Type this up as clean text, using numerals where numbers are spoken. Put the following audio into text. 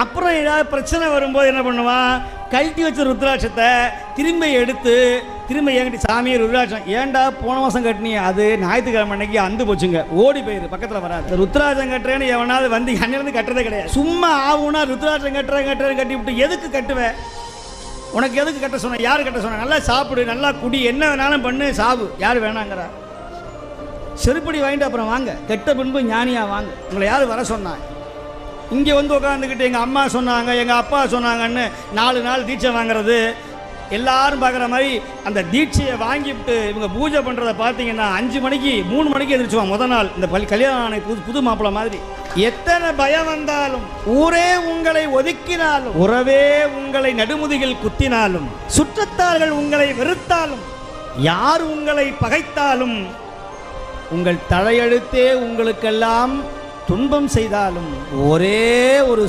அப்புறம் ஏதாவது பிரச்சனை வரும்போது என்ன பண்ணுவான், கழட்டி வச்ச ருத்ராட்சத்தை திரும்ப எடுத்து திரும்ப என்கிட்ட, சாமி ருத்ராட்சம் ஏன்டா போன மாதம் கட்டினி, அது ஞாயிற்றுக்கிழமை அன்னைக்கு அந்து போச்சுங்க, ஓடி போயிரு, பக்கத்தில் வராது. ருத்ராட்சம் கட்டுறேன்னு எவனாவது வந்து அன்னிலிருந்து கட்டுறதே கிடையாது. சும்மா ஆகுனா ருத்ராட்சம் கட்டுறேன்னு கட்டி விட்டு எதுக்கு கட்டுவேன், உனக்கு எதுக்கு கட்ட சொன்ன, யார் கட்ட சொன்ன, நல்லா சாப்பிடு, நல்லா குடி, என்ன வேணாலும் பண்ணு, சாவு, யார் வேணாங்கிறா. செருப்படி வாங்கிட்டு அப்புறம் வாங்க, கெட்ட பின்பு ஞானியா வாங்க. உங்களை யார் வர சொன்னாங்க? இங்கே வந்து உட்காந்துக்கிட்டு எங்கள் அம்மா சொன்னாங்க, எங்கள் அப்பா சொன்னாங்கன்னு 4 நாள் தீட்சை வாங்குறது, எல்லாரும் பார்க்குற மாதிரி அந்த தீட்சையை வாங்கிவிட்டு இவங்க பூஜை பண்ணுறதை பார்த்தீங்கன்னா 5 மணிக்கு 3 மணிக்கு எதிர்ச்சுவான். முதல் நாள் இந்த கல்யாணம் புது மாப்பிள்ளை மாதிரி. எத்தனை பயம் வந்தாலும், ஊரே உங்களை ஒதுக்கினாலும், உறவே உங்களை நடுமுதுகில் குத்தினாலும், சுற்றத்தார்கள் உங்களை வெறுத்தாலும், யார் உங்களை பகைத்தாலும், உங்கள் தலையெழுத்தே உங்களுக்கெல்லாம் துன்பம் செய்தாலும், ஒரே ஒரு